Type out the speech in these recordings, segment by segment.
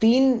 3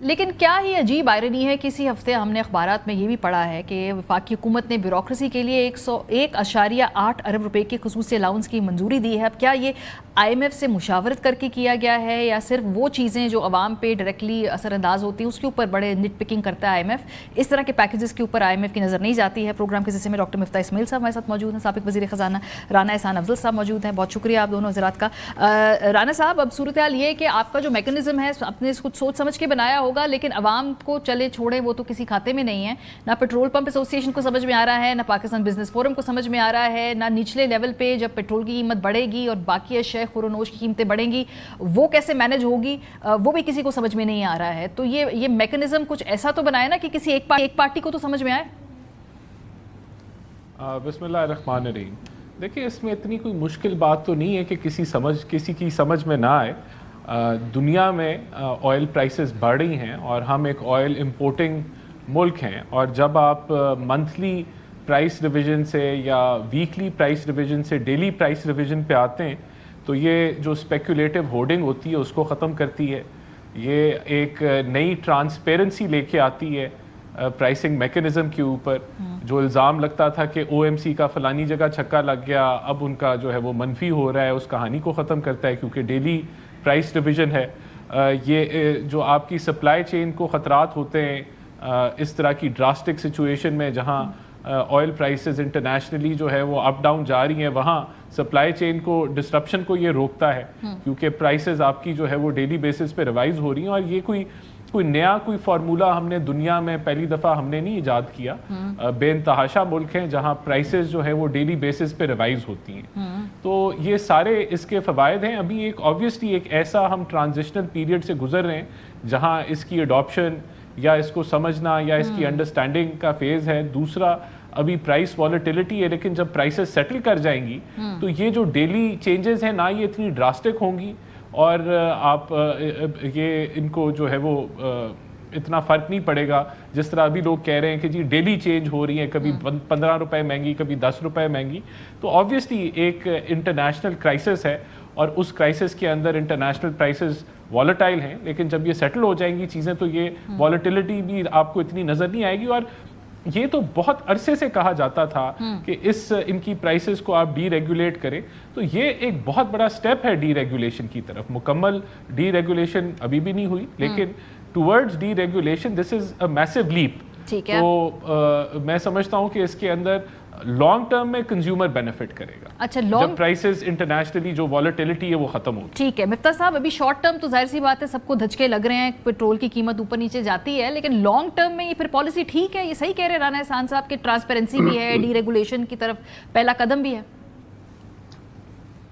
لیکن کیا ہی عجیب آئرنی ہے کہ اسی ہفتے ہم نے اخبارات میں یہ بھی پڑھا ہے کہ وفاقی حکومت نے بیوروکریسی کے لیے 101.8 ارب روپے کی خصوصی الاؤنس کی منظوری دی ہے. اب کیا یہ آئی ایم ایف سے مشاورت کر کے کیا گیا ہے یا صرف وہ چیزیں جو عوام پہ ڈائریکٹلی اثر انداز ہوتی ہیں اس کے اوپر بڑے نٹ پکنگ کرتا ہے آئی ایم ایف؟ اس طرح کے پیکیجز کے اوپر آئی ایم ایف کی نظر نہیں جاتی ہے. پروگرام کے سلسلے میں ڈاکٹر مفتاح اسماعیل صاحب ہمارے ساتھ موجود ہیں, سابق وزیر خزانہ رانا احسان افضل صاحب موجود ہیں. بہت شکریہ آپ دونوں حضرات کا. رانا صاحب, اب صورتحال یہ ہے کہ آپ کا جو میکنزم ہے آپ نے اس کو سوچ سمجھ کے بنایا ہوگا, لیکن عوام کو چلے چھوڑے وہ تو کسی کھاتے میں نہیں ہے. نہ پیٹرول پمپ ایسوسی ایشن کو سمجھ میں آ رہا ہے, نہ پاکستان بزنس فورم کو سمجھ میں آ رہا ہے, نہ نچلے لیول پہ جب پیٹرول کی قیمت بڑھے گی اور باقی اشیاء خورونوش کی قیمتیں بڑھیں گی وہ کیسے مینج ہوگی, وہ بھی کسی کو سمجھ میں نہیں آ رہا ہے. تو یہ میکنزم کچھ ایسا تو بنایا نا کہ کسی ایک پارٹی کو تو سمجھ میں آئے. بسم اللہ الرحمن الرحیم. دیکھیں, اس میں اتنی کوئی مشکل بات تو نہیں ہے کہ کسی کی سمجھ میں نہ آئے. دنیا میں آئل پرائسز بڑھ رہی ہیں اور ہم ایک آئل امپورٹنگ ملک ہیں, اور جب آپ منتھلی پرائس ریویژن سے یا ویکلی پرائس ریویژن سے ڈیلی پرائس ریویژن پہ آتے ہیں تو یہ جو اسپیکولیٹو ہورڈنگ ہوتی ہے اس کو ختم کرتی ہے. یہ ایک نئی ٹرانسپیرنسی لے کے آتی ہے پرائسنگ میکنزم کے اوپر. جو الزام لگتا تھا کہ او ایم سی کا فلانی جگہ چھکا لگ گیا, اب ان کا جو ہے وہ منفی ہو رہا ہے, اس کہانی کو ختم کرتا ہے کیونکہ ڈیلی پرائس ڈویژن ہے. یہ جو آپ کی سپلائی چین کو خطرات ہوتے ہیں اس طرح کی ڈراسٹک سچویشن میں جہاں آئل پرائسز انٹرنیشنلی جو ہے وہ اپ ڈاؤن جا رہی ہیں, وہاں سپلائی چین کو ڈسرپشن کو یہ روکتا ہے کیونکہ پرائسز آپ کی جو ہے وہ ڈیلی بیسس پہ ریوائز ہو رہی ہیں. اور یہ کوئی نیا فارمولہ ہم نے دنیا میں پہلی دفعہ ہم نے نہیں ایجاد کیا. بے انتہاشا ملک ہیں جہاں پرائسز جو ہے وہ ڈیلی بیسس پہ ریوائز ہوتی ہیں. تو یہ سارے اس کے فوائد ہیں. ابھی آبویسلی ایک ایسا ہم ٹرانزیشنل پیریڈ سے گزر رہے ہیں جہاں اس کی اڈاپشن یا اس کو سمجھنا یا اس کی انڈرسٹینڈنگ کا فیز ہے. دوسرا ابھی پرائس والیٹیلٹی ہے, لیکن جب پرائسز سیٹل کر جائیں گی تو یہ جو ڈیلی چینجز ہیں نہ یہ اتنی ڈراسٹک ہوں گی اور آپ یہ ان کو جو ہے وہ اتنا فرق نہیں پڑے گا جس طرح ابھی لوگ کہہ رہے ہیں کہ جی ڈیلی چینج ہو رہی ہیں, کبھی 15 روپے مہنگی, کبھی 10 روپے مہنگی. تو آبویسلی ایک انٹرنیشنل کرائسس ہے اور اس کرائسس کے اندر انٹرنیشنل پرائسز والیٹائل ہیں, لیکن جب یہ سیٹل ہو جائیں گی چیزیں تو یہ والیٹیلٹی بھی آپ کو اتنی نظر نہیں آئے گی. اور یہ تو بہت عرصے سے کہا جاتا تھا کہ ان کی پرائسز کو آپ ڈی ریگولیٹ کریں, تو یہ ایک بہت بڑا سٹیپ ہے ڈی ریگولیشن کی طرف. مکمل ڈی ریگولیشن ابھی بھی نہیں ہوئی, لیکن ٹورڈز ڈی ریگولیشن دس از اے میسو لیپ. تو میں سمجھتا ہوں کہ اس کے اندر لانگ ٹرم میں کنزیومر بینیفٹ کرے گا. اچھا, جب پرائسز انٹرنیشنلی جو والیٹیلٹی ہے وہ ختم ہوگی. ٹھیک ہے مفتاح صاحب, ابھی شارٹ ٹرم تو ظاہر سی بات ہے سب کو دھچکے لگ رہے ہیں, پیٹرول کی قیمت اوپر نیچے جاتی ہے, لیکن لانگ ٹرم میں یہ پھر پالیسی ٹھیک ہے؟ یہ صحیح کہہ رہے رانا احسان صاحب کہ ٹرانسپیرنسی بھی ہے, ڈی ریگولیشن کی طرف پہلا قدم بھی ہے.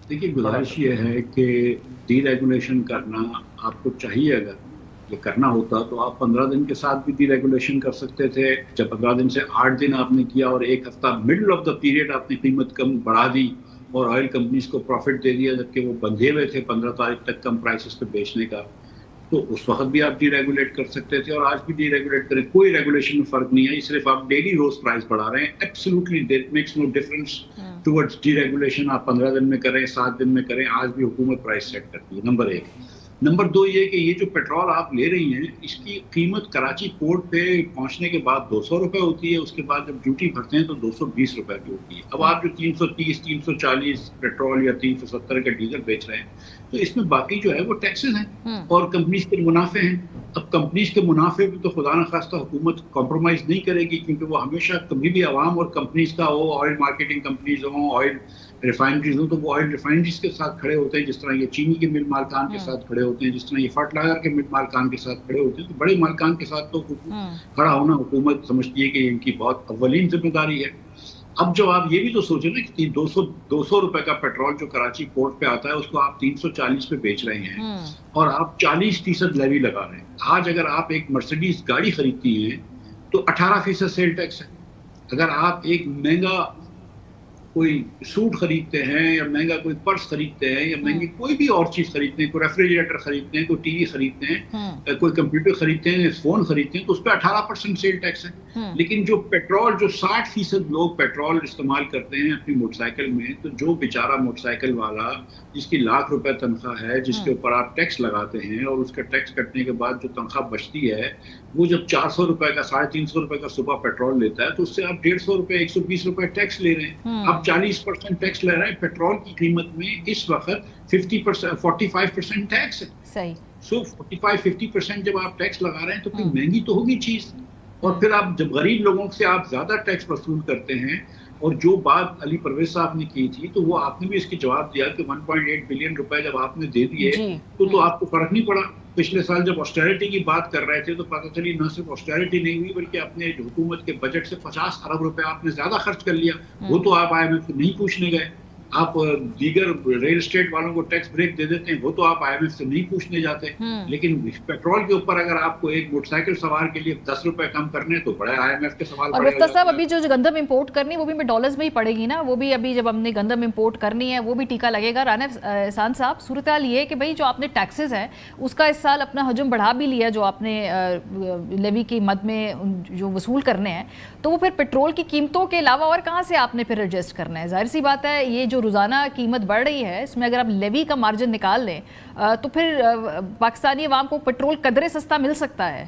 دیکھیے, گزارش یہ ہے کہ ڈی ریگولیشن کرنا آپ کو چاہیے. اگر یہ کرنا ہوتا تو آپ 15 دن کے ساتھ بھی ڈی ریگولیشن کر سکتے تھے. جب 15 دن سے 8 دن آپ نے کیا اور ایک ہفتہ مڈل آف دا پیریڈ آپ نے قیمت کم بڑھا دی اور آئل کمپنیز کو پروفٹ دے دیا جبکہ وہ بندھے ہوئے تھے 15 تاریخ تک کم پرائسز پہ بیچنے کا, تو اس وقت بھی آپ ڈی ریگولیٹ کر سکتے تھے اور آج بھی ڈی ریگولیٹ کریں. کوئی ریگولیشن میں فرق نہیں ہے, صرف آپ ڈیلی روز پرائس بڑھا رہے ہیں. Absolutely that makes no difference towards D regulation. آپ 15 دن میں کریں, 7 دن میں کریں, آج بھی حکومت پرائس سیٹ کرتی ہے. نمبر 1. نمبر 2 یہ کہ یہ جو پیٹرول آپ لے رہی ہیں اس کی قیمت کراچی پورٹ پہ پہنچنے کے بعد 200 روپے ہوتی ہے, اس کے بعد جب ڈیوٹی بھرتے ہیں تو 220 روپے کی ہوتی ہے. اب آپ جو 330 340 پیٹرول یا 370 کا ڈیزل بیچ رہے ہیں تو اس میں باقی جو ہے وہ ٹیکسز ہیں اور کمپنیز کے منافع ہیں. اب کمپنیز کے منافع بھی تو خدا نخواستہ حکومت کمپرومائز نہیں کرے گی, کیونکہ وہ ہمیشہ کبھی بھی عوام اور کمپنیز کا ہو, آئل مارکیٹنگ کمپنیز ہوں, آئل ریفائنریز ہوں, تو وہ آئل ریفائنریز کے ساتھ کھڑے ہوتے ہیں, جس طرح یہ چینی کے مل مالکان کے ساتھ کھڑے ہوتے ہیں, جس طرح یہ فرٹلائزر کے مل مالکان کے ساتھ کھڑے ہوتے ہیں. تو بڑے مالکان کے ساتھ تو کھڑا ہونا حکومت سمجھتی ہے کہ ان کی بہت اولین ذمہ داری ہے. اب جب آپ یہ بھی تو سوچیں نا کہ 200 روپے کا پیٹرول جو کراچی پورٹ پہ آتا ہے اس کو آپ 340 پہ بیچ رہے ہیں اور آپ 40% لیوی لگا رہے ہیں. آج اگر آپ ایک مرسیڈیز گاڑی خریدتی ہیں تو 18% سیل ٹیکس ہے. اگر آپ ایک مہنگا کوئی سوٹ خریدتے ہیں یا مہنگا کوئی پرس خریدتے ہیں یا مہنگی کوئی بھی اور چیز خریدتے ہیں, کوئی ریفریجریٹر خریدتے ہیں, کوئی ٹی وی خریدتے ہیں, کوئی کمپیوٹر خریدتے ہیں, فون خریدتے ہیں, تو اس پہ 18% سیل ٹیکس ہے. لیکن جو پیٹرول جو 60% لوگ پیٹرول استعمال کرتے ہیں اپنی موٹر سائیکل میں, تو جو بیچارہ موٹر سائیکل والا جس کی لاکھ روپے تنخواہ ہے, جس کے اوپر آپ ٹیکس لگاتے ہیں اور اس کا ٹیکس کٹنے کے بعد جو تنخواہ بچتی ہے, وہ جب 400 روپے کا 350 روپے کا صبح پیٹرول لیتا ہے تو اس سے آپ 150 روپے 120 روپے ٹیکس لے رہے ہیں. آپ 40% ٹیکس لے رہے ہیں پیٹرول کی قیمت میں. اس وقت 45% ٹیکس ہے. صحیح. سو 45-50% جب آپ ٹیکس لگا رہے ہیں تو کوئی مہنگی تو ہوگی چیز. اور پھر آپ جب غریب لوگوں سے آپ زیادہ ٹیکس وصول کرتے ہیں, اور جو بات علی پرویز صاحب نے کی تھی تو وہ آپ نے بھی اس کی جواب دیا کہ 1.8 بلین روپے جب آپ نے دے دیے تو آپ کو فرق نہیں پڑا. پچھلے سال جب آسٹیرٹی کی بات کر رہے تھے تو پتہ چلی نہ صرف آسٹیرٹی نہیں ہوئی بلکہ اپنے حکومت کے بجٹ سے 50 ارب روپے آپ نے زیادہ خرچ کر لیا. وہ تو آپ IMF سے نہیں پوچھنے گئے. آپ دیگر ریل اسٹیٹ والوں کو ٹیکس بریک دے دیتے ہیں, وہ تو آپ IMF سے نہیں پوچھنے جاتے. لیکن پیٹرول کے اوپر اگر آپ کو ایک موٹر سائیکل سوار کے لیے 10 روپے کم کرنے تو بڑے IMF کے سوال. اور مفتر صاحب ابھی جو گندم امپورٹ کرنی وہ بھی ڈالرز میں ہی پڑے گی نا, وہ بھی ابھی جب ہم نے گندم امپورٹ کرنی ہے وہ بھی ٹیکا لگے گا. رانا احسان صاحب, صورتحال یہ ہے کہ بھائی جو آپ نے ٹیکسز ہیں اس کا اس سال اپنا حجم بڑھا بھی لیا جو آپ نے لیوی کی مد میں جو وصول کرنے ہیں, تو وہ پھر پیٹرول کی قیمتوں کے علاوہ اور کہاں سے آپ نے پھر ایڈجسٹ کرنا ہے؟ ظاہر سی بات ہے یہ جو روزانہ قیمت بڑھ رہی ہے اس میں اگر آپ لیوی کا مارجن نکال لیں تو پھر پاکستانی عوام کو پیٹرول قدرے سستا مل سکتا ہے.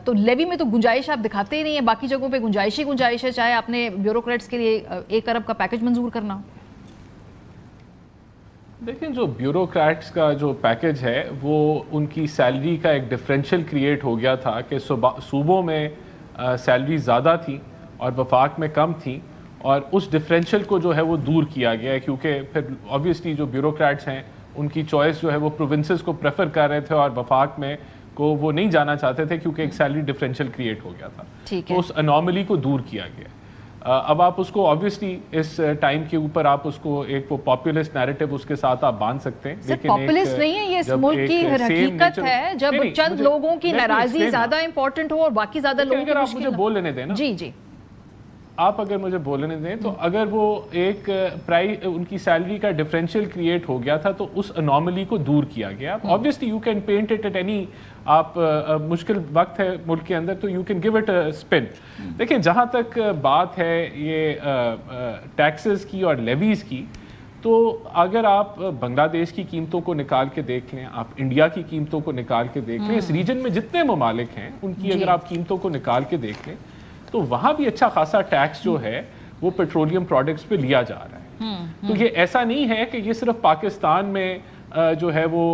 تو لیوی میں تو گنجائش آپ دکھاتے ہی نہیں ہیں, باقی جگہوں پہ گنجائش ہے, چاہے آپ نے بیوروکریٹس کے لیے 1 ارب کا پیکج منظور کرنا ہو. دیکھیں جو بیوروکریٹس کا جو پیکج ہے وہ ان کی سیلری کا ایک ڈفرینشیل کریٹ ہو گیا تھا کہ صوبوں میں سیلری زیادہ تھی اور وفاق میں کم تھی, اور اس ڈفرینشیل کو جو ہے وہ دور کیا گیا ہے کیونکہ پھر آبویسلی جو بیوروکریٹس ہیں ان کی چوائس جو ہے وہ پروونسز کو پریفر کر رہے تھے اور وفاق میں کو وہ نہیں جانا چاہتے تھے کیونکہ ایک سیلری ڈفرینشیل کریٹ ہو گیا تھا. تو اس انوملی کو دور کیا گیا. اب آپ اس کو آبویسلی اس ٹائم کے اوپر آپ اس کو ایک وہ پاپولسٹ نیریٹو اس کے ساتھ آپ باندھ سکتے ہیں, لیکن پاپولسٹ نہیں ہے, یہ اس ملک کی حقیقت ہے. جب چند لوگوں کی ناراضی زیادہ امپورٹنٹ ہو اور باقی زیادہ لوگوں کی آپ مجھے بول لینے دیں نا. جی آپ اگر مجھے بولنے دیں تو اگر وہ ایک ان کی سیلری کا ڈفرینشیل کریٹ ہو گیا تھا تو اس انوملی کو دور کیا گیا. obviously you can paint it at any آپ مشکل وقت ہے ملک کے اندر تو you can give it a spin. دیکھیں جہاں تک بات ہے یہ ٹیکسز کی اور لیویز کی, تو اگر آپ بنگلہ دیش کی قیمتوں کو نکال کے دیکھ لیں, آپ انڈیا کی قیمتوں کو نکال کے دیکھ لیں, اس ریجن میں جتنے ممالک ہیں ان کی اگر آپ قیمتوں کو نکال کے دیکھ لیں تو وہاں بھی اچھا خاصا ٹیکس جو ہے وہ پیٹرولیم پروڈکٹس پہ لیا جا رہا ہے. تو یہ ایسا نہیں ہے کہ یہ صرف پاکستان میں جو ہے وہ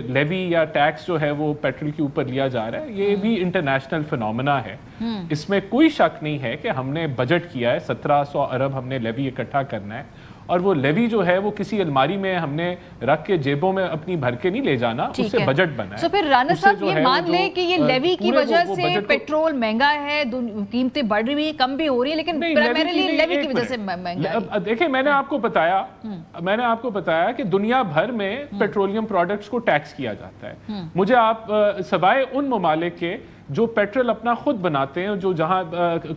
لیوی یا ٹیکس جو ہے وہ پیٹرول کے اوپر لیا جا رہا ہے, یہ بھی انٹرنیشنل فنومنا ہے. اس میں کوئی شک نہیں ہے کہ ہم نے بجٹ کیا ہے 1700 ارب ہم نے لیوی اکٹھا کرنا ہے, اور وہ لیوی جو ہے وہ کسی الماری میں ہم نے رکھ کے جیبوں میں اپنی بھر کے نہیں لے جانا, اس سے بجٹ بنا ہے. تو پھر رانا صاحب یہ مان لیں کہ یہ لیوی کی وجہ سے پیٹرول مہنگا ہے, قیمتیں بڑھ رہی ہیں, کم بھی ہو رہی ہیں, لیکن پرائمریلی لیوی کی وجہ سے مہنگا ہے. دیکھیں میں نے آپ کو بتایا کہ دنیا بھر میں پیٹرولیم پروڈکٹس کو ٹیکس کیا جاتا ہے. مجھے آپ سوائے ان ممالک کے جو پیٹرول اپنا خود بناتے ہیں, جو جہاں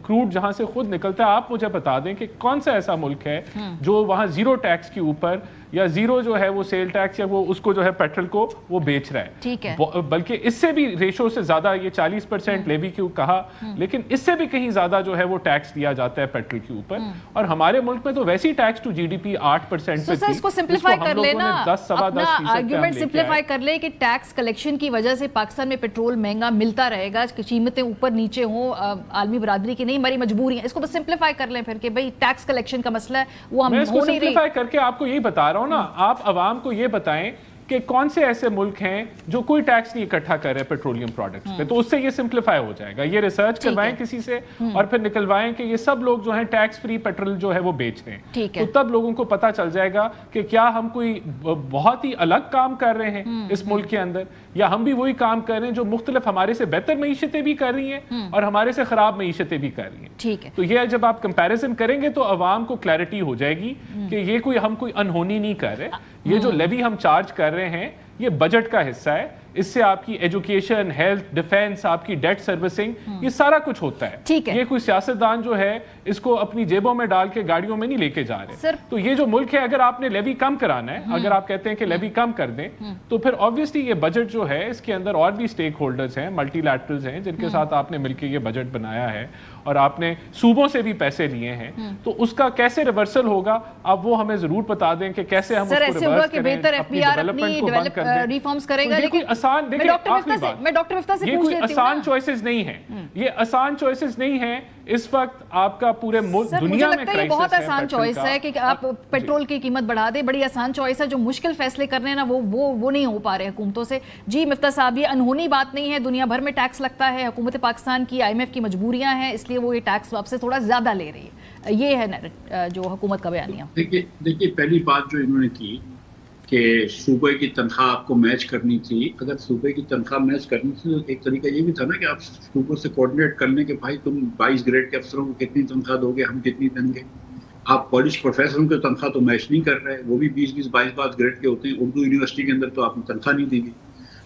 کروڈ جہاں سے خود نکلتا ہے, آپ مجھے بتا دیں کہ کون سا ایسا ملک ہے جو وہاں زیرو ٹیکس کے اوپر یا زیرو جو ہے وہ سیل ٹیکس یا وہ اس کو جو ہے پیٹرول کو وہ بیچ رہا ہے. بلکہ اس سے بھی ریشو سے زیادہ, یہ 40% لیوی کیوں کہا, لیکن اس سے بھی کہیں زیادہ جو ہے وہ ٹیکس دیا جاتا ہے پیٹرول کے اوپر. اور ہمارے ملک میں تو ویسی tax to G D P 8% پہ تھی. اس کو سمپلیفائی کر لینا, اپنا آرگیومنٹ سمپلیفائی کر لے کہ ٹیکس کلیکشن کی وجہ سے پاکستان میں پیٹرول مہنگا ملتا رہے گا, قیمتیں اوپر نیچے ہوں, عالمی برادری کی نہیں ہماری مجبوری ہے. اس کو بس سمپلیفائی کر لیں پھر کہ بھئی ٹیکس کلیکشن کا مسئلہ ہے وہ ہم ہو نہیں رہی. میں سمپلیفائی کر کے آپ کو یہی بتا رہا ہوں نا, آپ عوام کو یہ بتائیں کہ کون سے ایسے ملک ہیں جو کوئی ٹیکس نہیں اکٹھا کر رہے پیٹرولیم پروڈکٹس پہ, تو اس سے یہ سمپلیفائی ہو جائے گا. یہ ریسرچ کروائیں کسی سے اور پھر نکلوائیں کہ یہ سب لوگ جو ہیں ٹیکس فری پیٹرول جو ہے وہ بیچ رہے ہیں, تو تب لوگوں کو پتا چل جائے گا کہ کیا ہم کوئی بہت ہی الگ کام کر رہے ہیں اس ملک کے اندر, یا ہم بھی وہی کام کر رہے ہیں جو مختلف ہمارے سے بہتر معیشتیں بھی کر رہی ہیں اور ہمارے سے خراب معیشتیں بھی کر رہی ہیں. تو یہ جب آپ کمپیریزن کریں گے تو عوام کو کلیئرٹی ہو جائے گی کہ یہ ہم کوئی انہونی نہیں کر رہے. یہ جو لیوی ہم چارج کر رہے ہیں یہ بجٹ کا حصہ ہے, اس سے آپ کی ایجوکیشن، ہیلتھ، ڈیفینس، آپ کی ڈیٹ سروسنگ، یہ سارا کچھ ہوتا ہے. یہ کوئی سیاستدان جو ہے اس کو اپنی جیبوں میں ڈال کے گاڑیوں میں نہیں لے کے جا رہے. تو یہ جو ملک ہے، اگر آپ نے لیوی کم کرانا ہے، اگر آپ کہتے ہیں کہ لیوی کم کر دیں، تو پھر آبویسلی یہ بجٹ جو ہے اس کے اندر اور بھی سٹیک ہولڈرز ہیں، ملٹی لیٹرلز ہیں، جن کے ساتھ آپ نے مل کے یہ بجٹ بنایا ہے اور آپ نے صوبوں سے بھی پیسے لیے ہیں. تو اس کا کیسے ریورسل ہوگا آپ وہ ہمیں ضرور بتا دیں کہ کیسے ہم اس کو ریورس کریں، اپنی ڈیولپمنٹ کو بند کر دیں. ریفارمز کرے گا. یہ کوئی آسان، دیکھیں آخری بات، میں ڈاکٹر مفتاح سے یہ کوئی آسان چوائسز نہیں ہیں، یہ آسان چوائسز نہیں ہیں. اس وقت آپ کا پورے ملک دنیا میں کرائسس ہے. بہت آسان چوائس ہے کہ آپ پیٹرول کی قیمت بڑھا دیں، بڑی آسان چوائس ہے. جو مشکل فیصلے کرنے ہیں نا وہ نہیں ہو پا رہے حکومتوں سے. جی مفتاح صاحب، یہ انہونی بات نہیں ہے، دنیا بھر میں ٹیکس لگتا ہے، حکومت پاکستان کی IMF کی مجبوریاں ہیں، اس لیے وہ یہ ٹیکس آپ سے تھوڑا زیادہ لے رہی ہے. یہ ہے جو حکومت کا بیانیہ. دیکھیے پہلی بات جو انہوں نے کی کہ صوبے کی تنخواہ آپ کو میچ کرنی تھی. اگر صوبے کی تنخواہ میچ کرنی تھی تو ایک طریقہ یہ بھی تھا نا کہ آپ صوبوں سے کوآرڈینیٹ کر لیں کہ بھائی تم 22 گریڈ کے افسروں کو کتنی تنخواہ دو گے، ہم کتنی دیں گے. آپ کالج پروفیسروں کی تنخواہ تو میچ نہیں کر رہے، وہ بھی 20 22 گریڈ کے ہوتے ہیں. اردو یونیورسٹی کے اندر تو آپ نے تنخواہ نہیں دی گئی.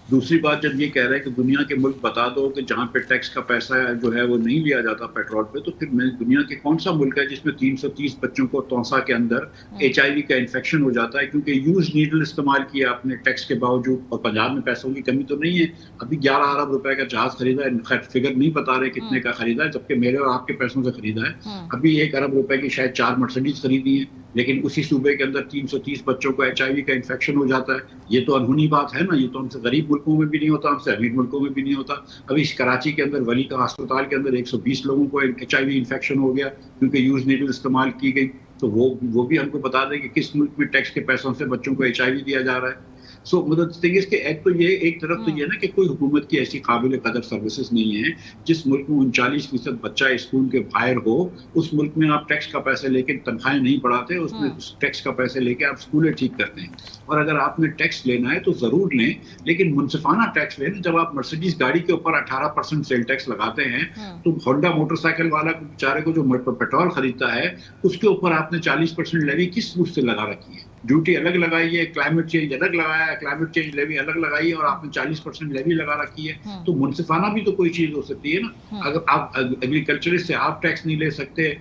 دوسری بات جب یہ کہہ رہے ہیں کہ دنیا کے ملک بتا دو کہ جہاں پہ ٹیکس کا پیسہ جو ہے وہ نہیں لیا جاتا پیٹرول پہ، تو پھر دنیا کے کون سا ملک ہے جس میں 330 بچوں کو تونسا کے اندر HIV کا انفیکشن ہو جاتا ہے کیونکہ یوز نیڈل استعمال کیا آپ نے ٹیکس کے باوجود. اور پنجاب میں پیسوں کی کمی تو نہیں ہے. ابھی 11 ارب روپے کا جہاز خریدا ہے، خیر فگر نہیں بتا رہے کتنے کا خریدا ہے، جبکہ میرے اور آپ کے پیسوں سے خریدا ہے. ابھی 1 ارب روپے کی شاید 4 مرسڈیز خریدی ہیں، لیکن اسی صوبے کے اندر 330 بچوں کو HIV کا انفیکشن ہو جاتا ہے. یہ تو انہونی بات ہے نا. یہ تو ہم سے غریب ملکوں میں بھی نہیں ہوتا، ہم سے امیر ملکوں میں بھی نہیں ہوتا. ابھی اس کراچی کے اندر ولی کا ہسپتال کے اندر 120 لوگوں کو HIV انفیکشن ہو گیا کیونکہ یوز نیڈل استعمال کی گئی. تو وہ بھی ہم کو بتا دیں کہ کس ملک میں ٹیکس کے پیسوں سے بچوں کو HIV دیا جا رہا ہے. سو مطلب اس کے ایک طرف تو یہ نا کہ کوئی حکومت کی ایسی قابل قدر سروسز نہیں ہے. جس ملک میں 39% بچہ اسکول کے باہر ہو، اس ملک میں آپ ٹیکس کا پیسے لے کے تنخواہیں نہیں بڑھاتے، اس میں ٹیکس کا پیسے لے کے آپ اسکولیں ٹھیک کرتے ہیں. اور اگر آپ نے ٹیکس لینا ہے تو ضرور لیں، لیکن منصفانہ ٹیکس لیں. جب آپ مرسیڈیز گاڑی کے اوپر 18% سیل ٹیکس لگاتے ہیں تو ہونڈا موٹر سائیکل والا بیچارے کو جو پیٹرول خریدتا ہے اس کے اوپر آپ نے 40% لیوی کس روٹ سے لگا رکھی ہے؟ ڈیوٹی الگ لگائی ہے، کلائمیٹ چینج الگ لگایا ہے، کلائمیٹ چینج لیوی الگ لگائی ہے، اور آپ نے 40% لیوی لگا رکھی ہے. تو منصفانہ بھی تو کوئی چیز ہو سکتی ہے نا. اگر آپ ایگریکلچرسٹ سے آپ ٹیکس نہیں لے سکتے،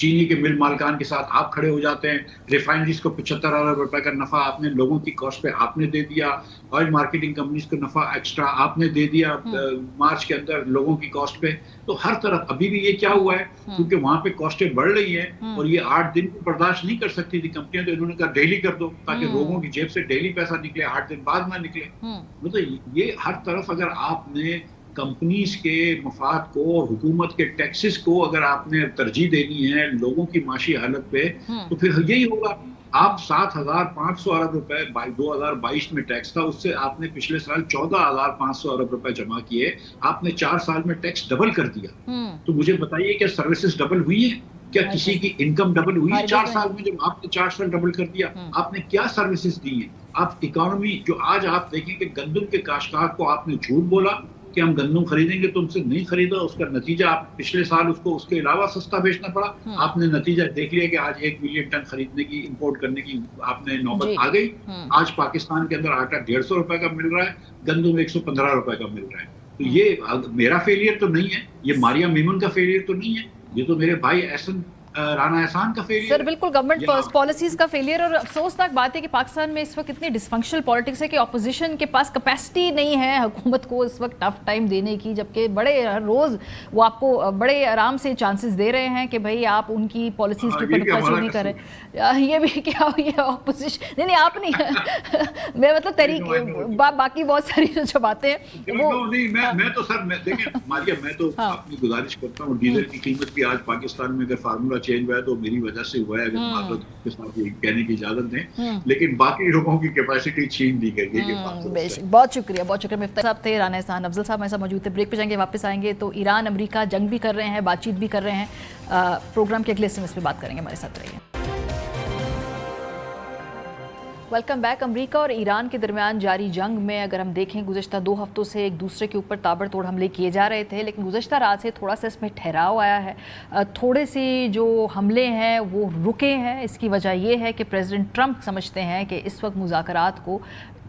چینی کے مل مالکان کے ساتھ آپ کھڑے ہو جاتے ہیں، ریفائنریز کو 75 ارب روپے کا نفع آپ نے لوگوں کی کاسٹ پہ آپ نے دے دیا، آئل مارکیٹنگ کمپنیز کو نفع ایکسٹرا آپ نے دے دیا مارچ کے اندر لوگوں کی کاسٹ پہ. تو ہر طرف ابھی بھی یہ کیا ہوا ہے کیونکہ وہاں پہ کاسٹیں بڑھ رہی ہیں اور یہ 8 دن کو برداشت نہیں کر سکتی تھی کمپنیاں، تو انہوں نے کہا ڈیلی کر دو تاکہ لوگوں کی جیب سے ڈیلی پیسہ نکلے، 8 دن بعد نہ نکلے. مطلب یہ ہر طرف اگر آپ نے کمپنیز کے مفاد کو اور حکومت کے ٹیکسز کو اگر آپ نے ترجیح دینی ہے لوگوں کی معاشی حالت پہ، تو پھر یہی ہوگا. آپ 7,500 ارب روپے 2022 میں ٹیکس تھا، اس سے آپ نے پچھلے سال 14,500 ارب روپے جمع کیے. آپ نے 4 سال میں ٹیکس ڈبل کر دیا. تو مجھے بتائیے کیا سروسز ڈبل ہوئی ہیں؟ کیا کسی کی انکم ڈبل ہوئی ہے 4 سال میں؟ جب آپ نے 4 سال ڈبل کر دیا، آپ نے کیا سروسز دی ہیں؟ آپ اکانومی جو آج آپ دیکھیں کہ گندم کے کاشتکار کو آپ نے جھوٹ بولا کہ ہم گندم خریدیں گے، تم سے نہیں خریدا. اس کا نتیجہ آپ پچھلے سال اس کو اس کے علاوہ سستا بیچنا پڑا. آپ نے نتیجہ دیکھ لیا کہ آج 1 ملین ٹن خریدنے کی، امپورٹ کرنے کی آپ نے نوبت آ گئی. آج پاکستان کے اندر آٹا 150 روپے کا مل رہا ہے، گندم 115 روپے کا مل رہا ہے. تو یہ میرا فیلئر تو نہیں ہے، یہ ماریا میمن کا فیلئر تو نہیں ہے، یہ تو میرے بھائی رانا احسان کا فیلئر. سر بالکل گورنمنٹ پالیسیز کا فیلئر. اور افسوسناک بات ہے کہ پاکستان میں اس وقت اتنی ڈسفنکشنل پالیٹکس ہے کہ اپوزیشن کے پاس کیپیسٹی نہیں ہے حکومت کو اس وقت ٹف ٹائم دینے کی، جبکہ بڑے ہر روز وہ آپ کو بڑے آرام سے چانسز دے رہے ہیں کہ بھائی آپ ان کی پالیسیز کے اوپر نکتہ چینی کریں. یہ بھی کیا یہ اپوزیشن نہیں آپ نہیں میں مطلب تحریک باقی بہت ساری جو باتیں ہیں وہ میں تو سر دیکھیں ماریہ، میں تو اپنی گزارش کرتا ہوں ڈیزل کی قیمت بھی آج پاکستان میں اگر فارمولا چینج ہوا ہے تو میری وجہ سے ہوا ہے، اگر معذرت کے ساتھ یہ کہنے کی اجازت دیں، لیکن باقی لوگوں کی کیپیسٹی چھین دی گئی ہے. بہت شکریہ مفتاح صاحب تھے. رانا احسان افضل صاحب ہمارے ساتھ موجود تھے. بریک پہ جائیں گے، واپس آئیں گے تو ایران امریکہ جنگ بھی کر رہے ہیں، بات چیت بھی کر رہے ہیں. پروگرام کے اگلے حصے میں اس پہ بات کریں گے، ہمارے ساتھ رہیے. Welcome back. امریکہ اور ایران کے درمیان جاری جنگ میں اگر ہم دیکھیں گزشتہ 2 ہفتوں سے ایک دوسرے کے اوپر تابڑ توڑ حملے کیے جا رہے تھے، لیکن گزشتہ رات سے تھوڑا سا اس میں ٹھہراؤ آیا ہے. تھوڑے سے جو حملے ہیں وہ رکے ہیں. اس کی وجہ یہ ہے کہ پریزیڈنٹ ٹرمپ سمجھتے ہیں کہ اس وقت مذاکرات کو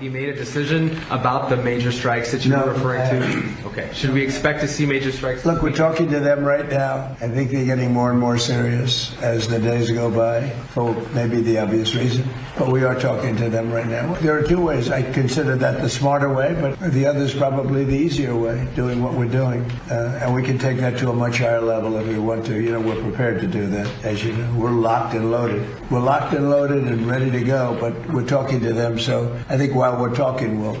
He made a decision about the major strikes that you were referring to? Okay. Should we expect to see major strikes? Look, we're talking to them right now. I think they're getting more and more serious as the days go by, for maybe the obvious reason. But we are talking to them right now. There are two ways. I consider that the smarter way, but the other is probably the easier way, doing what we're doing. And we can take that to a much higher level if we want to. You know, we're prepared to do that, as you know. We're locked and loaded. We're locked and loaded and ready to go, but we're talking to them. So I think while we're talking, we'll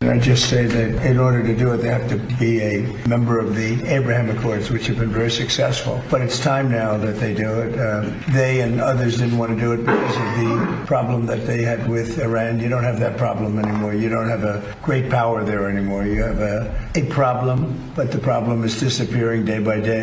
I just say that in order to do it, they have to be a member of the Abraham Accords, which have been very successful. But it's time now that they do it. They and others didn't want to do it because of the problem that they had with Iran. You don't have that problem anymore. You don't have a great power there anymore. You have a problem, but the problem is disappearing day by day.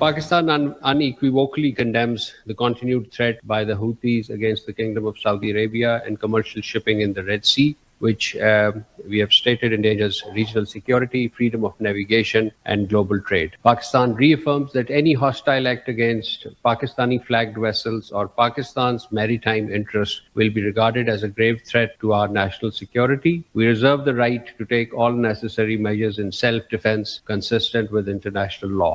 Pakistan unequivocally condemns the continued threat by the Houthis against the Kingdom of Saudi Arabia and commercial shipping in the Red Sea, which we have stated endangers regional security, freedom of navigation and global trade. Pakistan reaffirms that any hostile act against Pakistani flagged vessels or Pakistan's maritime interests will be regarded as a grave threat to our national security. We reserve the right to take all necessary measures in self-defense consistent with international law.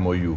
MOU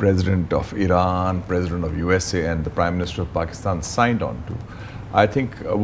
President of Iran, President of USA and the Prime Minister of Pakistan signed on to, I think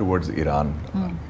towards Iran,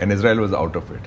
and Israel was out of it.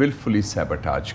willfully sabotage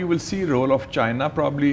you will see role of China probably.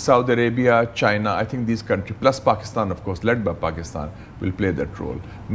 Saudi Arabia, China, I think these countries, plus Pakistan of course, led by Pakistan, will play that role.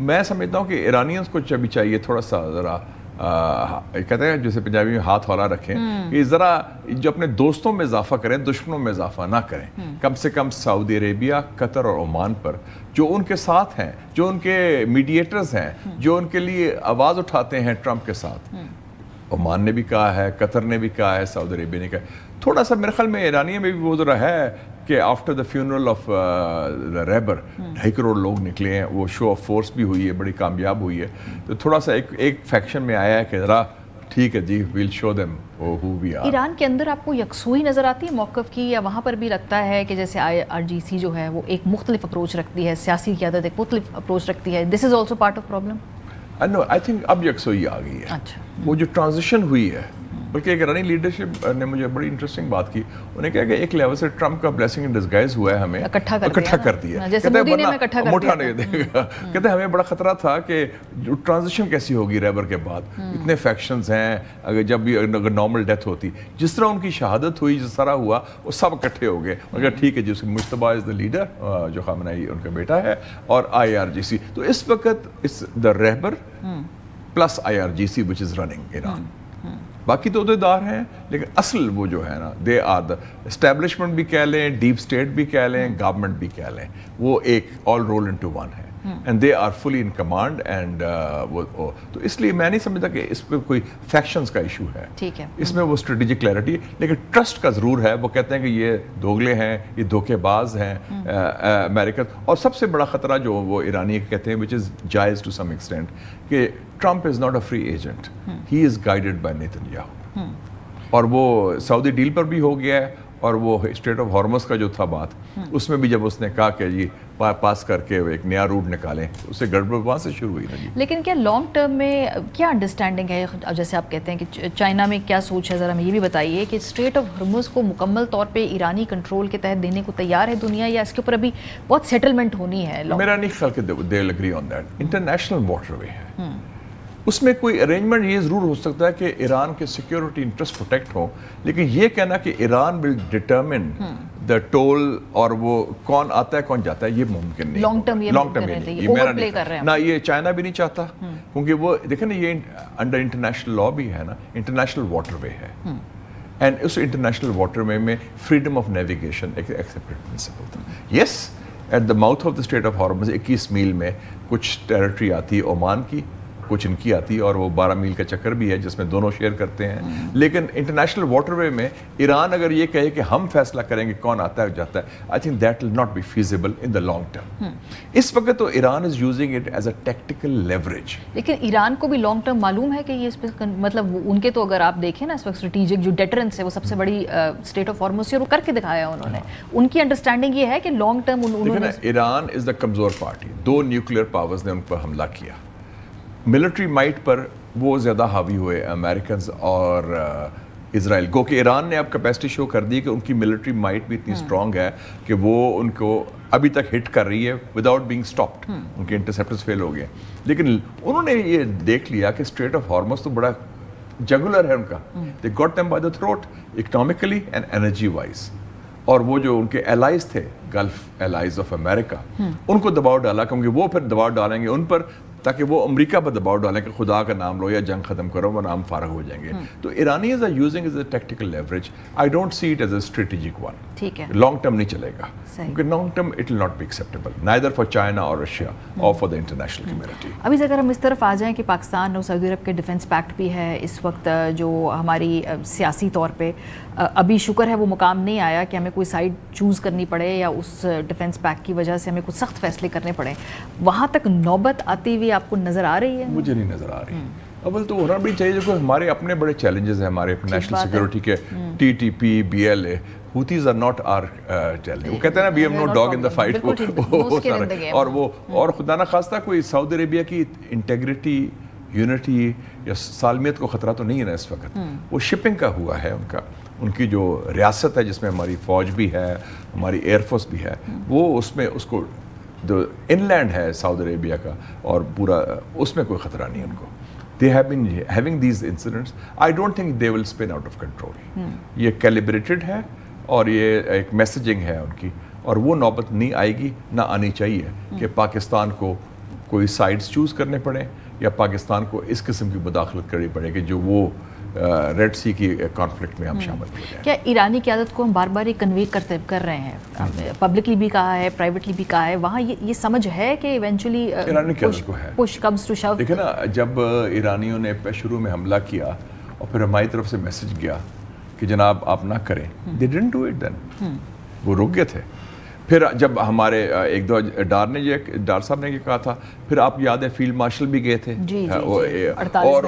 میں سمجھتا ہوں کہ ایرانیئنس کو بھی چاہیے تھوڑا سا ذرا کہتے ہیں جیسے پنجابی میں ہاتھ والا رکھیں کہ ذرا جو اپنے دوستوں میں اضافہ کریں دشمنوں میں اضافہ نہ کریں. کم سے کم سعودی عربیہ، قطر اور عمان پر جو ان کے ساتھ ہیں، جو ان کے میڈیٹرز ہیں، جو ان کے لیے آواز اٹھاتے ہیں ٹرمپ کے ساتھ، عمان نے بھی کہا ہے، قطر نے بھی کہا ہے، سعودی عربیہ نے کہا ہے. تھوڑا سا میرے خیال میں ایرانیہ میں بھی وہ ذرا ہے کہ آفٹر دا فیونرل آف ریبر 2.5 کروڑ لوگ نکلے ہیں، وہ شو آف فورس بھی ہوئی ہے، بڑی کامیاب ہوئی ہے. تو تھوڑا سا ایک فیکشن میں آیا ہے کہ ذرا ٹھیک ہے جی well show them who we are. Iran کے اندر آپ کو یکسوئی نظر آتی ہے موقف کی، یا وہاں پر بھی لگتا ہے کہ جیسے IRGC جو ہے وہ ایک مختلف اپروچ رکھتی ہے، سیاسی قیادت ایک مختلف اپروچ رکھتی ہے، this is also part of problem? No I think اب یکسوئی آ گئی ہے. وہ جو ٹرانزیشن ہوئی ہے، بلکہ ایک رننگ لیڈرشپ نے مجھے بڑی انٹرسٹنگ بات کی. انہیں کہا کہ ایک لیول سے ٹرمپ کا بلیسنگ ان ڈسگائز ہوا ہے، ہمیں اکٹھا کر دیا. موٹا نہیں دے گا. کہتے ہیں ہمیں بڑا خطرہ تھا کہ ٹرانزیشن کیسی ہوگی ریبر کے بعد، اتنے فیکشنز ہیں، اگر جب بھی اگر نارمل ڈیتھ ہوتی جس طرح ان کی شہادت ہوئی، جس طرح ہوا، وہ سب اکٹھے ہو گئے. مگر ٹھیک ہے جی، اس مجتبیٰ از دا لیڈر، جو خامنہئی ان کا بیٹا ہے، اور IRGC. تو اس وقت اس دا ریبر plus IRGC which is running Iran. باقی تو عہدیدار ہیں، لیکن اصل وہ جو ہے نا دے آر دا اسٹیبلشمنٹ بھی کہہ لیں، ڈیپ اسٹیٹ بھی کہہ لیں، گورنمنٹ بھی کہہ لیں، وہ ایک آل رول انٹو ون ہے. And they are fully in command. And تو اس لیے میں نہیں سمجھتا کہ اس پہ کوئی فیکشنز کا ایشو ہے. ٹھیک ہے، اس میں وہ اسٹریٹجک کلیئرٹی، لیکن ٹرسٹ کا ضرور ہے. وہ کہتے ہیں کہ یہ دوگلے ہیں، یہ دھوکے باز ہیں امریکہ. اور سب سے بڑا خطرہ جو وہ ایرانی کہتے ہیں which is جائز ٹو سم ایکسٹینٹ، کہ Trump is not a free agent, he is guided by Netanyahu. اور وہ سعودی ڈیل پر بھی ہو گیا ہے، اور وہ اسٹریٹ آف ہارمز کا جو تھا بات، اس میں بھی جب اس نے کہا کہ جی پاس کر کے ایک نیا روٹ نکالیں، اس سے گڑبڑ وہاں سے شروع ہوئی نا جی. لیکن کیا لانگ ٹرم میں کیا انڈرسٹینڈنگ ہے؟ جیسے آپ کہتے ہیں کہ چائنا میں کیا سوچ ہے، ذرا ہمیں یہ بھی بتائیے کہ اسٹریٹ آف ہارمز کو مکمل طور پہ ایرانی کنٹرول کے تحت دینے کو تیار ہے دنیا، یا اس کے اوپر ابھی بہت سیٹلمنٹ ہونی ہے؟ میرا نہیں خیال کہ they will agree on that. International water way ہے، اس میں کوئی ارینجمنٹ یہ ضرور ہو سکتا ہے کہ ایران کے سیکیورٹی انٹرسٹ پروٹیکٹ ہو، لیکن یہ کہنا کہ ایران ول ڈٹرمن دا ٹول اور وہ کون آتا ہے کون جاتا ہے، یہ ممکن نہیں. لانگ ٹرم یہ میرا نہیں نہ، یہ چائنا بھی نہیں چاہتا، کیونکہ وہ دیکھیں نا یہ انڈر انٹرنیشنل لا بھی ہے نا، انٹرنیشنل واٹر وے ہے. اینڈ اس انٹرنیشنل واٹر وے میں فریڈم آف نیویگیشن ایک ایکسیپٹڈ پرنسپل تھا. Yes, at the mouth of the strait of Hormuz 21 mile میں کچھ ٹیریٹری آتی ہے عمان کی، کچھ ان کی آتی ہے، اور وہ 12 میل کا چکر بھی ہے جس میں دونوں شیئر کرتے ہیں. لیکن انٹرنیشنل واٹر وے میں ایران اگر یہ کہے کہ ہم فیصلہ کریں گے کون آتا ہے جاتا ہے، I think that will not be feasible in the long term. اس وقت تو Iran is using it as a tactical leverage. لیکن ایران کو بھی لانگ ٹرم معلوم ہے کہ یہ اس پہ مطلب ان کے تو اگر آپ دیکھیں نا اس وقت اسٹریٹجک جو ڈیٹرنس ہے وہ سب سے بڑی اسٹیٹ آف ہارمز سے، اور وہ کر کے دکھایا انہوں نے. ان کی انڈرسٹینڈنگ یہ ہے کہ لانگ ٹرم انہوں نے ایران از دا کمزور پارٹی. 2 نیوکلیئر پاورز نے ان پر حملہ کیا. ملٹری مائٹ پر وہ زیادہ حاوی ہوئے امریکنز اور اسرائیل. گو کہ ایران نے اب کیپیسٹی شو کر دی کہ ان کی ملٹری مائٹ بھی اتنی اسٹرانگ ہے کہ وہ ان کو ابھی تک ہٹ کر رہی ہے وداؤٹ بینگ اسٹاپڈ. ان کے انٹرسیپٹرز فیل ہو گئے، لیکن انہوں نے یہ دیکھ لیا کہ اسٹریٹ آف ہارمز تو بڑا جگولر ہے ان کا. They got them by the throat economically and energy wise. اور وہ جو ان کے الائز تھے، گلف الائز آف امریکہ، ان کو دباؤ ڈالا، کیونکہ وہ پھر دباؤ ڈالیں گے ان پر تاکہ وہ امریکہ پر دباؤ ڈالیں کہ خدا کا نام لو یا جنگ ختم کرو، وہ نام فارغ ہو جائیں گے. تو Iranians are using as a tactical leverage. I don't see it as a strategic one. ٹھیک ہے، لانگ ٹرم نہیں چلے گا، کیونکہ long term it will not be acceptable neither for China اور رشیا اور فار دا انٹرنیشنل کمیونٹی. ابھی اگر ہم اس طرف آ جائیں کہ پاکستان اور سعودی عرب کے ڈیفنس پیکٹ بھی ہے اس وقت، جو ہماری سیاسی طور پہ ابھی شکر ہے وہ مقام نہیں آیا کہ ہمیں کوئی سائڈ چوز کرنی پڑے یا اس ڈیفنس پیکٹ کی وجہ سے ہمیں کچھ سخت فیصلے کرنے پڑیں. وہاں تک نوبت آتی ہوئی آپ کو نظر آ رہی ہے؟ مجھے نہیں نظر آ رہی. اول تو ہونا بھی چاہیے، جو ہمارے اپنے بڑے چیلنجز ہیں ہمارے نیشنل سیکورٹی کے. TTP BLA Houthis are not our challenge. وہ کہتے ہیں نا we have no dog in the fight. اور خدا نہ خواستہ کوئی سعودی عربیہ کی انٹیگریٹی، یونٹی یا سالمیت کو خطرہ تو نہیں ہے نا اس وقت. وہ شپنگ کا ہوا ہے ان کی جو ریاست ہے جس میں ہماری فوج بھی ہے، ہماری ایئر فورس بھی ہے، وہ اس میں اس کو جو ان لینڈ ہے سعودی عربیہ کا اور پورا، اس میں کوئی خطرہ نہیں ان کو. They have been having these incidents. I don't think they will spin out of control. یہ calibrated ہے اور یہ ایک میسیجنگ ہے ان کی، اور وہ نوبت نہیں آئے گی، نہ آنی چاہیے کہ پاکستان کو کوئی سائڈز چوز کرنے پڑیں یا پاکستان کو اس قسم کی مداخلت کرنی پڑے کہ جو وہ ریڈ سی کی کانفلکٹ میں ہم شامل ہو جائیں. کیا ایرانی قیادت کو ہم بار بار یہ کنوے کر رہے ہیں، پبلکلی بھی کہا ہے، پرائیویٹلی بھی کہا ہے، وہاں یہ سمجھ ہے کہ ایونچولی ایرانی قیادت کو ہے پش کمز ٹو شو؟ دیکھیں نا، جب ایرانیوں نے شروع میں حملہ کیا اور پھر ہماری طرف سے میسج گیا کہ جناب آپ نہ کریں، they didn't do it then، وہ رک گئے تھے. پھر جب ہمارے ایک دو ڈار صاحب نے یہ کہا تھا، پھر آپ یاد ہے فیلڈ مارشل بھی گئے تھے اور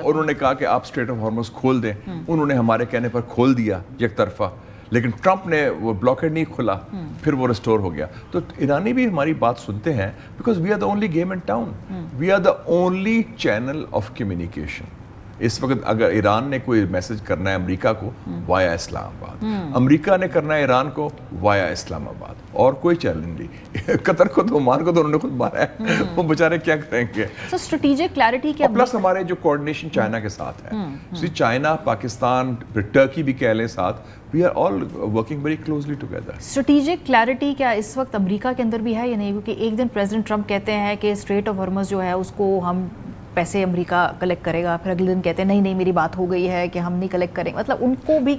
انہوں نے کہا کہ آپ اسٹریٹ آف ہارمز کھول دیں. انہوں نے ہمارے کہنے پر کھول دیا یک طرفہ، لیکن ٹرمپ نے وہ بلاکیڈ نہیں کھلا، پھر وہ ریسٹور ہو گیا. تو ایرانی بھی ہماری بات سنتے ہیں because we are the only game in town, we are the only channel of communication. اس وقت اگر ایران نے کوئی میسج کرنا ہے امریکہ کو وایا اسلام آباد، امریکہ نے کرنا ہے ایران کو وایا اسلام آباد، اور کوئی چیلنج نہیں. قطر کو تو عمان کو تو انہوں نے خود مارا ہے، وہ بیچارے کیا کریں گے. سو اسٹریٹجک کلیئرٹی کیا پلس ہمارے جو کوآرڈینیشن چائنا کے ساتھ ہے، چائنا، پاکستان، پھر ٹرکی بھی کہہ لیں ساتھ، we are all working very closely together. Strategic clarity کیا اس وقت امریکہ کے اندر بھی ہے یا نہیں؟ کیونکہ ایک دن پریزیڈنٹ ٹرمپ کہتے ہیں کہ اسٹریٹ آف ہارمز جو ہے اس کو ہم پیسے امریکہ کلیکٹ کرے گا، پھر اگلے دن کہتے ہیں نہیں میری بات ہو گئی ہے کہ ہم نہیں کلیکٹ کریں. مطلب ان کو بھی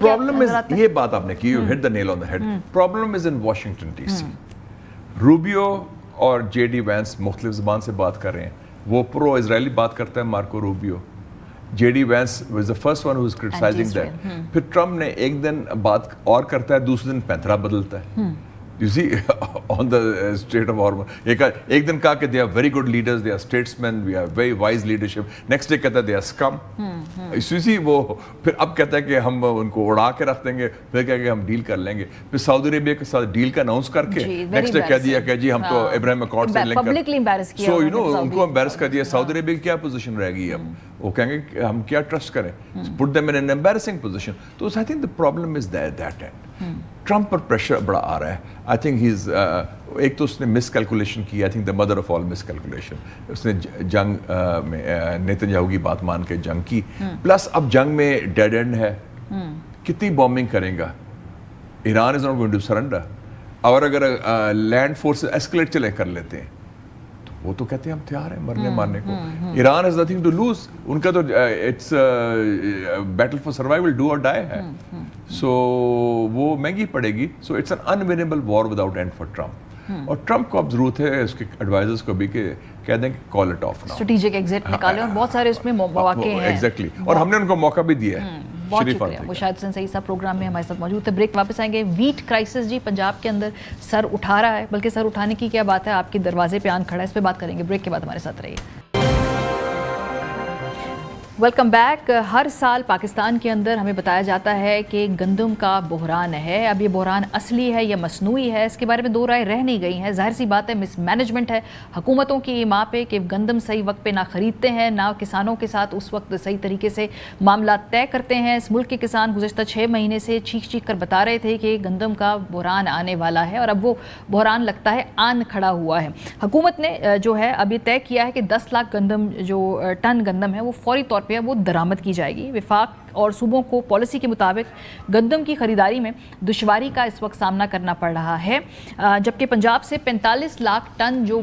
یہ بات آپ نے کی، hit the nail on the head. Problem is in Washington DC. Rubio اور جے ڈی وینس مختلف زبان سے بات کر رہے ہیں. وہ پرو اسرائیلی بات کرتا ہے Marco Rubio, J D Vance was the first one who was criticizing that. پھر ٹرمپ نے ایک دن بات اور کرتا ہے، دوسرے دن پینترا بدلتا ہے. You see, on the Strait of Hormuz, ایک دن کہا کہ they are very good leaders, they are statesmen, we have very wise leadership. Next day کہتا ہے they are scum. You see, وہ پھر اب کہتا ہے کہ ہم ان کو اڑا کے رکھ دیں گے، پھر کہا کہ ہم ڈیل کر لیں گے. پھر سعودی عربیہ کے ساتھ ڈیل کا اناؤنس کر کے نیکسٹ ڈے کہہ دیا کہ جی ہم تو ابراہیم اکارڈ سے لنک کر. سو ان کو امبیرس کر دیا. سعودی عربیہ کی کیا پوزیشن رہے گی اب؟ وہ کہیں گے کہ ہم کیا ٹرسٹ کریں؟ put them in an embarrassing position. تو I think the problem is that end. Trump per pressure بڑا آ رہا ہے. آئی تھنک ہی از ایک تو اس نے مس کیلکولیشن کی، I think the mother of all miscalculation. اس نے جنگ میں نیتن یاہو کی بات مان کے جنگ کی، پلس اب جنگ میں ڈیڈ اینڈ ہے. کتنی بامبنگ کریں گا؟ Iran is not going to surrender. اور اگر لینڈ فورسز ایسکلیٹ چلے کر لیتے ہیں تو وہ تو کہتے ہیں ہم تیار ہیں مرنے مارنے کو. Iran has nothing to lose. ان کا تو it's battle for survival, do or die ہے. سو وہ مہنگی پڑے گی. So it's an unwinnable war without end for Trump. اور ٹرمپ کو اب ضرورت ہے اس کے ایڈوائزرز کو بھی کہ کہہ دیں کہ call it off now, strategic exit نکالیں. اور بہت سارے اس میں مواقع ہیں ایگزیکٹلی، اور ہم نے ان کو موقع بھی دیا ہے. بہت شکریہ. مشاہد حسین سعید صاحب پروگرام میں ہمارے ساتھ موجود تھے. بریک واپس آئیں گے. ویٹ کرائسس جی پنجاب کے اندر سر اٹھا رہا ہے، بلکہ سر اٹھانے کی کیا بات ہے، آپ کے دروازے پہ آن کھڑا ہے. اس پہ بات کریں گے. بریک کے بعد ہمارے ساتھ رہیے. Welcome back. ہر سال پاکستان کے اندر ہمیں بتایا جاتا ہے کہ گندم کا بحران ہے. اب یہ بحران اصلی ہے یا مصنوعی ہے، اس کے بارے میں دو رائے رہ نہیں گئی ہیں. ظاہر سی بات ہے مس مینجمنٹ ہے حکومتوں کی ماں پہ کہ گندم صحیح وقت پہ نہ خریدتے ہیں، نہ کسانوں کے ساتھ اس وقت صحیح طریقے سے معاملات طے کرتے ہیں. اس ملک کے کسان گزشتہ 6 مہینے سے چیخ کر بتا رہے تھے کہ گندم کا بحران آنے والا ہے، اور اب وہ بحران لگتا ہے آن کھڑا ہوا ہے. حکومت نے جو ہے اب یہ طے کیا ہے کہ 10 لاکھ گندم جو ٹن گندم ہے وہ فوری طور پہ وہ درآمد کی جائے گی. وفاق اور صوبوں کو پالیسی کے مطابق گندم کی خریداری میں دشواری کا اس وقت سامنا کرنا پڑ رہا ہے، جبکہ پنجاب سے 45 لاکھ ٹن جو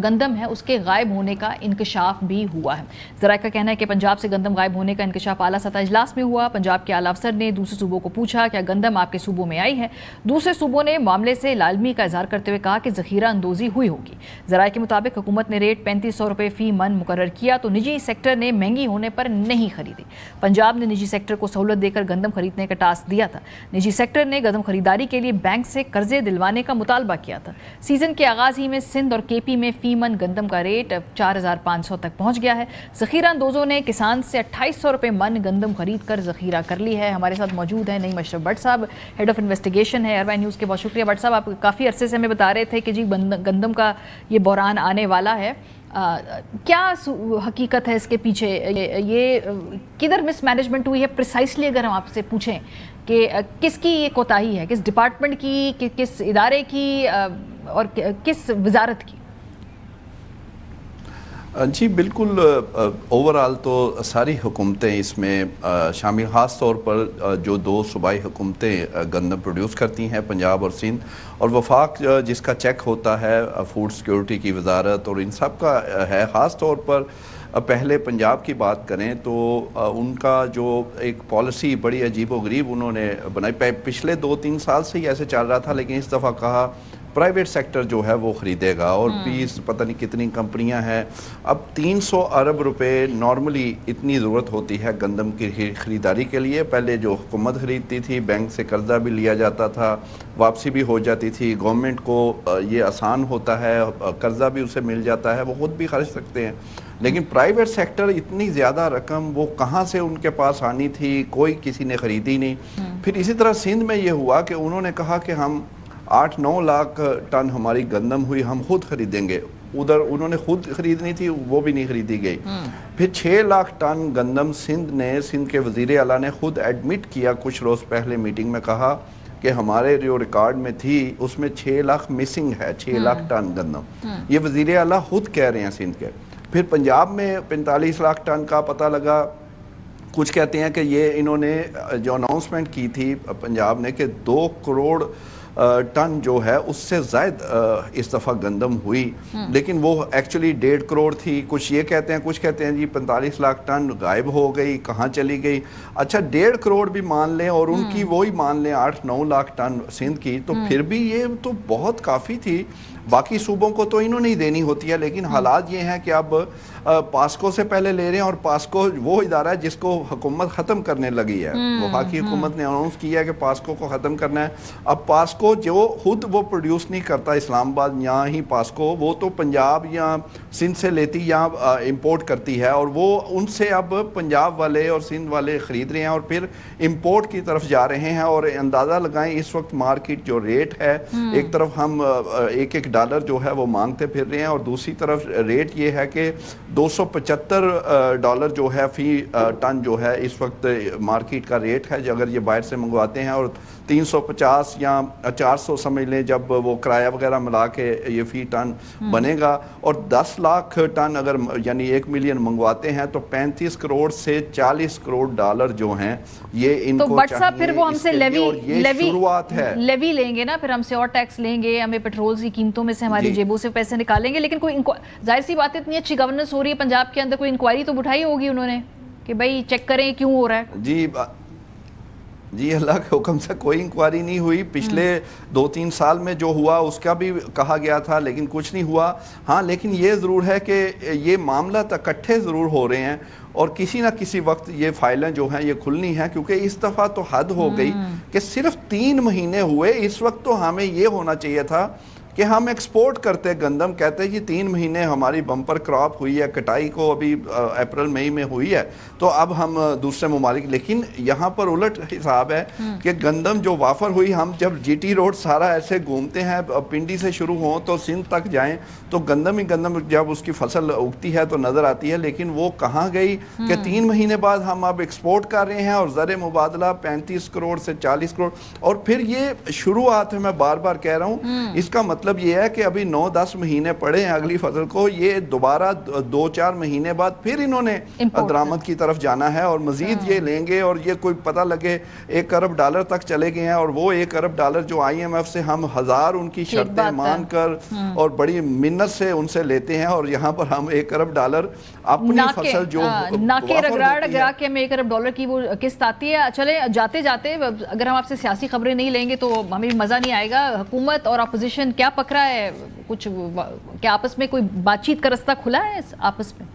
گندم ہے اس کے غائب ہونے کا انکشاف بھی ہوا ہے. ذرائع کا کہنا ہے کہ پنجاب سے گندم غائب ہونے کا انکشاف اعلیٰ سطح اجلاس میں ہوا. پنجاب کے اعلیٰ افسر نے دوسرے صوبوں کو پوچھا کیا گندم آپ کے صوبوں میں آئی ہے. دوسرے صوبوں نے معاملے سے لالمی کا اظہار کرتے ہوئے کہا کہ ذخیرہ اندوزی ہوئی ہوگی. ذرائع کے مطابق حکومت نے ریٹ 3500 روپے فی من مقرر کیا تو نجی سیکٹر نے مہنگی ہونے پر نہیں خریدی. پنجاب نے نجی سیکٹر کو سہولت دے کر گندم خریدنے کا ٹاسک دیا تھا. نجی سیکٹر نے گندم خریداری کے لیے بینک سے قرضے دلوانے کا مطالبہ کیا تھا. سیزن کے آغاز ہی میں سندھ اور کے پی میں فی من گندم کا ریٹ 4500 تک پہنچ گیا ہے. ذخیرہ اندوزوں نے کسان سے 2800 روپے من گندم خرید کر ذخیرہ کر لی ہے. ہمارے ساتھ موجود ہیں نعیم اشرف بٹ صاحب، ہیڈ آف انویسٹیگیشن ہے ایئر نیوز کے. بہت شکریہ بٹ صاحب. آپ کافی عرصے سے ہمیں بتا رہے تھے کہ جی گندم کا یہ بحران آنے والا ہے. کیا حقیقت ہے اس کے پیچھے؟ یہ کدھر مس مینجمنٹ ہوئی ہے پریسائسلی؟ اگر ہم آپ سے پوچھیں کہ کس کی یہ کوتاہی ہے، کس ڈپارٹمنٹ کی، کس ادارے کی، اور کس وزارت کی؟ جی بالکل، اوورال تو ساری حکومتیں اس میں شامل، خاص طور پر جو 2 صوبائی حکومتیں گندم پروڈیوس کرتی ہیں، پنجاب اور سندھ، اور وفاق جس کا چیک ہوتا ہے فوڈ سیکیورٹی کی وزارت، اور ان سب کا ہے. خاص طور پر پہلے پنجاب کی بات کریں تو ان کا جو ایک پالیسی بڑی عجیب و غریب انہوں نے بنائی. پچھلے 2-3 سال سے ہی ایسے چل رہا تھا، لیکن اس دفعہ کہا پرائیویٹ سیکٹر جو ہے وہ خریدے گا، اور 20 پتہ نہیں کتنی کمپنیاں ہیں. اب 300 ارب روپے نارملی اتنی ضرورت ہوتی ہے گندم کی خریداری کے لیے. پہلے جو حکومت خریدتی تھی، بینک سے قرضہ بھی لیا جاتا تھا، واپسی بھی ہو جاتی تھی، گورنمنٹ کو یہ آسان ہوتا ہے، قرضہ بھی اسے مل جاتا ہے، وہ خود بھی خرچ سکتے ہیں. لیکن پرائیویٹ سیکٹر اتنی زیادہ رقم وہ کہاں سے ان کے پاس آنی تھی، کوئی کسی نے خریدی نہیں. پھر اسی طرح سندھ میں یہ ہوا کہ انہوں نے کہا کہ ہم 8-9 لاکھ ٹن ہماری گندم ہوئی، ہم خود خریدیں گے. ادھر انہوں نے خود خریدنی تھی، وہ بھی نہیں خریدی گئی. پھر 6 لاکھ ٹن گندم سندھ کے وزیر اعلیٰ نے خود ایڈمٹ کیا کچھ روز پہلے میٹنگ میں، کہا کہ ہمارے جو ریکارڈ میں تھی اس میں 6 لاکھ مسنگ ہے، 6 لاکھ ٹن گندم. یہ وزیر اعلیٰ خود کہہ رہے ہیں سندھ کے. پھر پنجاب میں 45 لاکھ ٹن کا پتہ لگا. کچھ کہتے ہیں کہ یہ انہوں نے جو اناؤنسمنٹ کی تھی پنجاب نے کہ 2 کروڑ ٹن جو ہے اس سے زائد اس دفعہ گندم ہوئی، لیکن وہ ایکچولی 1.5 کروڑ تھی. کچھ یہ کہتے ہیں، کچھ کہتے ہیں جی 45 لاکھ ٹن غائب ہو گئی، کہاں چلی گئی. اچھا 1.5 کروڑ بھی مان لیں اور ان کی وہی مان لیں 8-9 لاکھ ٹن سندھ کی، تو پھر بھی یہ تو بہت کافی تھی. باقی صوبوں کو تو انہوں نے ہی دینی ہوتی ہے، لیکن حالات یہ ہیں کہ اب پاسکو سے پہلے لے رہے ہیں، اور پاسکو وہ ادارہ ہے جس کو حکومت ختم کرنے لگی ہے. وفاقی حکومت نے اناؤنس کیا ہے کہ پاسکو کو ختم کرنا ہے. اب پاسکو جو خود وہ پروڈیوس نہیں کرتا اسلام آباد یہاں ہی پاسکو، وہ تو پنجاب یا سندھ سے لیتی یا امپورٹ کرتی ہے، اور وہ ان سے اب پنجاب والے اور سندھ والے خرید رہے ہیں اور پھر امپورٹ کی طرف جا رہے ہیں. اور اندازہ لگائیں اس وقت مارکیٹ جو ریٹ ہے، ایک طرف ہم $1 جو ہے وہ مانگتے پھر رہے ہیں، اور دوسری طرف ریٹ یہ ہے کہ $275 جو ہے فی ٹن جو ہے اس وقت مارکیٹ کا ریٹ ہے اگر یہ باہر سے منگواتے ہیں، اور 350 یا 400 سمجھ لیں جب وہ کرایہ وغیرہ ملا کے یہ فی ٹن بنے گا. اور 10 لاکھ ٹن اگر یعنی 1 ملین منگواتے ہیں تو 35 کروڑ سے $40 کروڑ جو ہیں یہ ان کو چاہیے. پھر وہ ہم سے شروعات ہے، لیوی لیں گے نا، پھر ہم سے اور ٹیکس لیں گے، ہمیں پیٹرول کی قیمتوں میں سے ہماری جیبوں سے پیسے نکالیں گے. لیکن کوئی ظاہر سی بات ہے، اتنی اچھی گورننس ہو رہی ہے پنجاب کے اندر، کوئی انکوائری تو بٹھائی ہوگی انہوں نے کہ بھائی چیک کریں کیوں ہو رہا ہے. جی اللہ کے حکم سے کوئی انکوائری نہیں ہوئی. پچھلے 2-3 سال میں جو ہوا اس کا بھی کہا گیا تھا لیکن کچھ نہیں ہوا. ہاں لیکن یہ ضرور ہے کہ یہ معاملات اکٹھے ضرور ہو رہے ہیں، اور کسی نہ کسی وقت یہ فائلیں جو ہیں یہ کھلنی ہیں، کیونکہ اس دفعہ تو حد ہو گئی کہ صرف 3 مہینے ہوئے. اس وقت تو ہمیں یہ ہونا چاہیے تھا کہ ہم ایکسپورٹ کرتے گندم، کہتے ہیں جی 3 مہینے ہماری بمپر کراپ ہوئی ہے، کٹائی کو ابھی اپریل مئی میں ہوئی ہے، تو اب ہم دوسرے ممالک. لیکن یہاں پر الٹ حساب ہے کہ گندم جو وافر ہوئی، ہم جب جی ٹی روڈ سارا ایسے گھومتے ہیں، پنڈی سے شروع ہوں تو سندھ تک جائیں تو گندم ہی گندم جب اس کی فصل اگتی ہے تو نظر آتی ہے. لیکن وہ کہاں گئی کہ 3 مہینے بعد ہم اب ایکسپورٹ کر رہے ہیں، اور زر مبادلہ 35 کروڑ سے 40 کروڑ. اور پھر یہ شروعات ہے، میں بار بار کہہ رہا ہوں، اس کا مطلب یہ ہے کہ ابھی 9-10 مہینے پڑے ہیں اگلی فصل کو. یہ دوبارہ 2-4 مہینے بعد پھر انہوں نے درآمد کی طرف جانا ہے، اور مزید یہ لیں گے. اور یہ کوئی پتہ لگے $1 ارب تک چلے گئے ہیں، اور وہ $1 ارب جو IMF سے ہم 1000 ان کی شرطیں مان کر اور بڑی منت سے ان سے لیتے ہیں، اور یہاں پر ہم $1 ارب اپنی فصل جو ناکے رگڑا کے ہمیں $1 ارب کی وہ قسط آتی ہے. چلے جاتے جاتے اگر ہم آپ سے سیاسی خبریں نہیں لیں گے تو ہمیں مزہ نہیں آئے گا. حکومت اور اپوزیشن کیا پکڑا ہے؟ کچھ کیا آپس میں کوئی بات چیت کا رستہ کھلا ہے آپس میں؟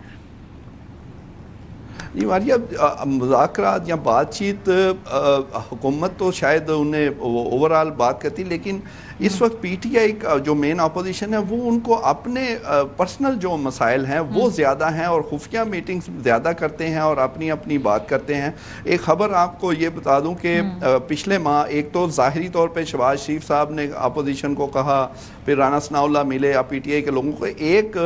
جی ماریہ، مذاکرات یا بات چیت حکومت تو شاید انہیں اوورال بات کرتی، لیکن اس وقت پی ٹی آئی کا جو مین اپوزیشن ہے وہ ان کو اپنے پرسنل جو مسائل ہیں وہ زیادہ ہیں، اور خفیہ میٹنگز زیادہ کرتے ہیں اور اپنی اپنی بات کرتے ہیں. ایک خبر آپ کو یہ بتا دوں کہ پچھلے ماہ ایک تو ظاہری طور پہ شہباز شریف صاحب نے اپوزیشن کو کہا، پھر رانا ثناء اللہ ملے پی ٹی آئی کے لوگوں کو. ایک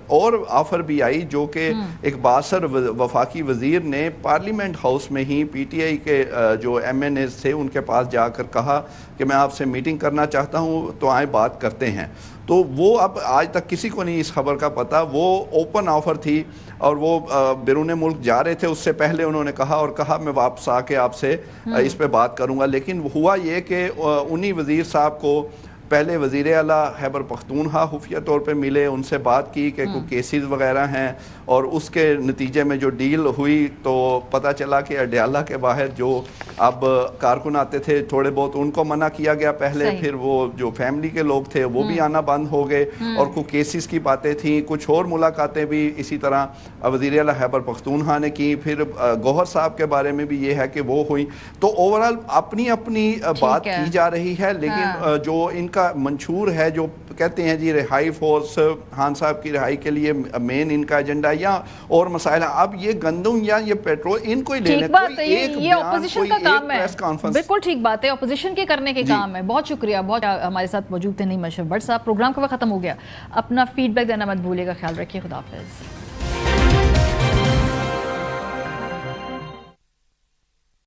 اور آفر بھی آئی جو کہ ایک باثر وفاقی وفاقی وزیر نے پارلیمنٹ ہاؤس میں ہی پی ٹی آئی کے جو ایم این ایز تھے ان کے پاس جا کر کہا کہ میں آپ سے میٹنگ کرنا چاہتا ہوں تو آئیں بات کرتے ہیں. تو وہ اب آج تک کسی کو نہیں اس خبر کا پتہ. وہ اوپن آفر تھی اور وہ بیرون ملک جا رہے تھے. اس سے پہلے انہوں نے کہا میں واپس آ کے آپ سے اس پہ بات کروں گا. لیکن ہوا یہ کہ انہی وزیر صاحب کو پہلے وزیر اعلیٰ خیبر پختونخوا خفیہ طور پہ ملے, ان سے بات کی کہ کوئی کیسز وغیرہ ہیں, اور اس کے نتیجے میں جو ڈیل ہوئی تو پتہ چلا کہ اڈیالہ کے باہر جو اب کارکن آتے تھے تھوڑے بہت ان کو منع کیا گیا پہلے, پھر وہ جو فیملی کے لوگ تھے وہ بھی آنا بند ہو گئے, اور کوئی کیسز کی باتیں تھیں. کچھ اور ملاقاتیں بھی اسی طرح وزیر اعلیٰ خیبر پختونخوا نے کی. پھر گوہر صاحب کے بارے میں بھی یہ ہے کہ وہ ہوئی. تو اوورال اپنی اپنی بات کی جا رہی ہے, لیکن جو ان کا منشور ہے جو کہتے ہیں جی رہائی فورس خان صاحب کی رہائی کے لیے مین ان کا ایجنڈا یا اور مسائل ہیں. اب یہ گندم یا یہ پیٹرول ان کو ہی لینے, یہ اپوزیشن کا کام ہے. بالکل ٹھیک بات ہے, اپوزیشن کے کرنے کے کام ہے. بہت شکریہ, بہت ہمارے ساتھ موجود تھے نعیم اشرف بٹ صاحب. پروگرام کا وقت ختم ہو گیا. اپنا فیڈ بیک دینا مت بھولیے گا. خیال رکھیے. خدا حافظ.